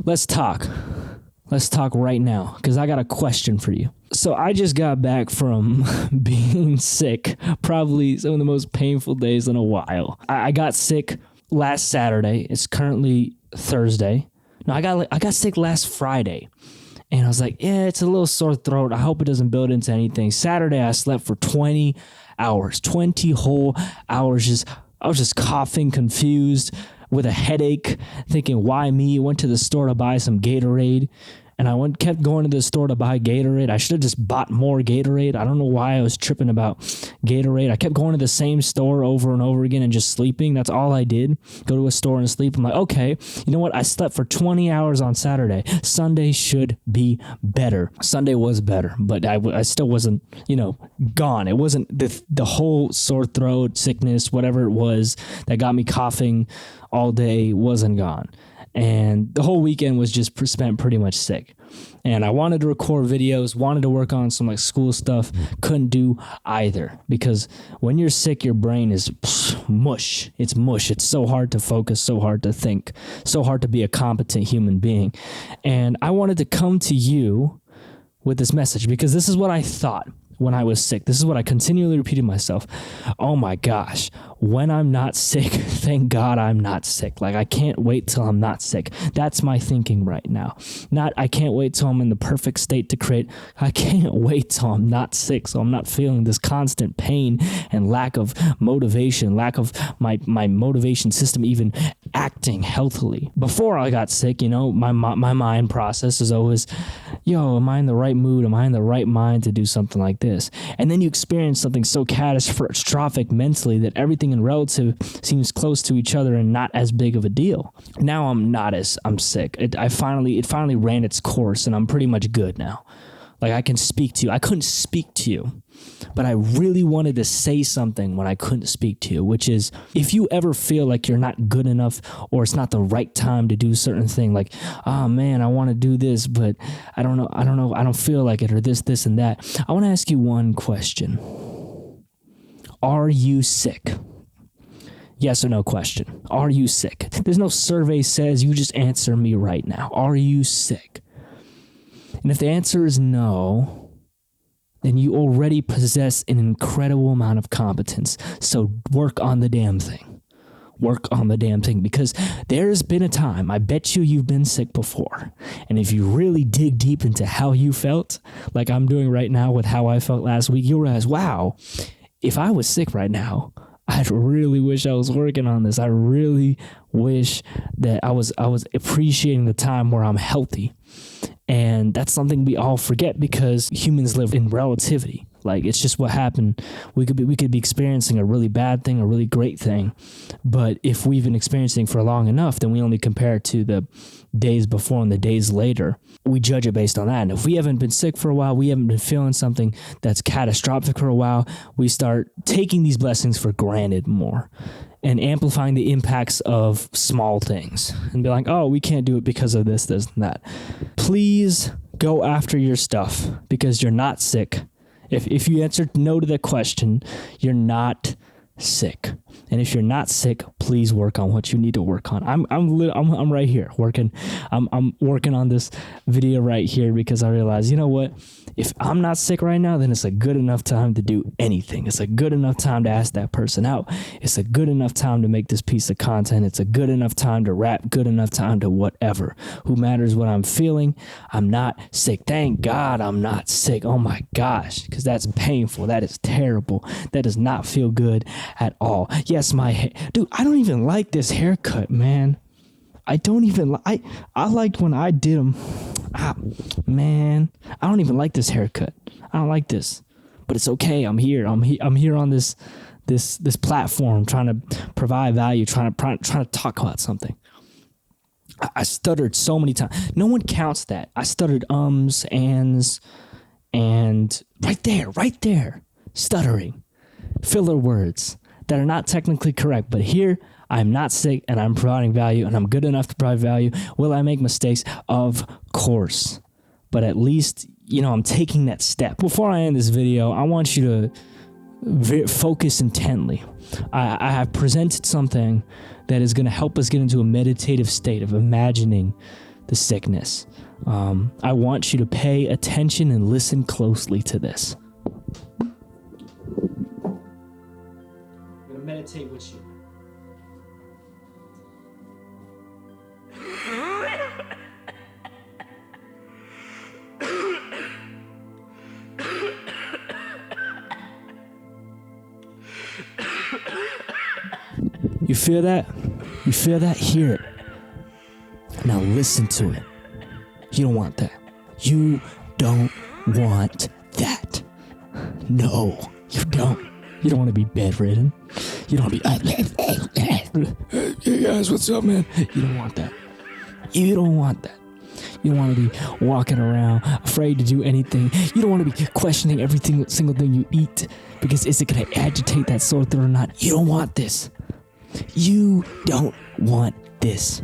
let's talk. Let's talk right now, because I got a question for you. So I just got back from being sick, probably some of the most painful days in a while. I got sick last Saturday. It's currently Thursday. No, I got sick last Friday. And I was like, yeah, it's a little sore throat. I hope it doesn't build into anything. Saturday, I slept for 20 hours, 20 whole hours. I was just coughing, confused, with a headache, thinking, why me? Went to the store to buy some Gatorade. And I kept going to the store to buy Gatorade. I should have just bought more Gatorade. I don't know why I was tripping about Gatorade. I kept going to the same store over and over again and just sleeping. That's all I did. Go to a store and sleep. I'm like, okay, you know what? I slept for 20 hours on Saturday. Sunday should be better. Sunday was better, but I still wasn't, gone. It wasn't the whole sore throat, sickness, whatever it was that got me coughing all day wasn't gone. And the whole weekend was just spent pretty much sick. And I wanted to record videos, wanted to work on some school stuff, couldn't do either. Because when you're sick, your brain is mush. It's mush. It's so hard to focus, so hard to think, so hard to be a competent human being. And I wanted to come to you with this message because this is what I thought when I was sick. This is what I continually repeated myself. Oh my gosh, when I'm not sick, thank God I'm not sick. I can't wait till I'm not sick. That's my thinking right now. Not I can't wait till I'm in the perfect state to create. I can't wait till I'm not sick, so I'm not feeling this constant pain and lack of motivation, lack of my motivation system even acting healthily. Before I got sick, my mind process is always, am I in the right mood? Am I in the right mind to do something like this? And then you experience something so catastrophic mentally that everything in relative seems close to each other and not as big of a deal. Now I'm sick. It finally ran its course and I'm pretty much good now. I can speak to you. I couldn't speak to you, but I really wanted to say something when I couldn't speak to you, which is if you ever feel like you're not good enough or it's not the right time to do a certain thing, oh man, I want to do this, but I don't know, I don't feel like it, or this and that. I want to ask you one question. Are you sick? Yes or no question. Are you sick? There's no survey says, you just answer me right now. Are you sick? And if the answer is no, then you already possess an incredible amount of competence. So work on the damn thing. Work on the damn thing, because there's been a time, I bet you've been sick before. And if you really dig deep into how you felt, like I'm doing right now with how I felt last week, you'll realize, wow, if I was sick right now, I really wish I was working on this. I really wish that I was appreciating the time where I'm healthy. And that's something we all forget because humans live in relativity. It's just what happened. We could be experiencing a really bad thing, a really great thing. But if we've been experiencing for long enough, then we only compare it to the days before and the days later. We judge it based on that. And if we haven't been sick for a while, we haven't been feeling something that's catastrophic for a while, we start taking these blessings for granted more and amplifying the impacts of small things and be like, oh, we can't do it because of this, and that. Please go after your stuff because you're not sick. If you answered no to that question, you're not sick. And if you're not sick, please work on what you need to work on. I'm right here working. I'm working on this video right here because I realize, you know what? If I'm not sick right now, then it's a good enough time to do anything. It's a good enough time to ask that person out. It's a good enough time to make this piece of content. It's a good enough time to rap, good enough time to whatever. Who matters what I'm feeling? I'm not sick. Thank God I'm not sick. Oh my gosh, because that's painful. That is terrible. That does not feel good at all. Yes, my hair. Dude, I don't even like this haircut, man. I don't even I liked when I did them. Man, I don't even like this haircut. I don't like this. But it's okay. I'm here. I'm here on this platform trying to provide value, trying to talk about something. I stuttered so many times. No one counts that. I stuttered ands, and right there, stuttering. Filler words that are not technically correct, but here I'm not sick and I'm providing value and I'm good enough to provide value. Will I make mistakes? Of course. But at least, I'm taking that step. Before I end this video, I want you to focus intently. I have presented something that is going to help us get into a meditative state of imagining the sickness. I want you to pay attention and listen closely to this. I'm going to meditate with you. You feel that? You feel that? Hear it. Now listen to it. You don't want that. You don't want that. No, you don't. You don't want to be bedridden. You don't want to be, hey guys, what's up, man? You don't want that. You don't want that. You don't want to be walking around afraid to do anything. You don't want to be questioning every single thing you eat because is it going to agitate that sore throat or not? You don't want this. You don't want this.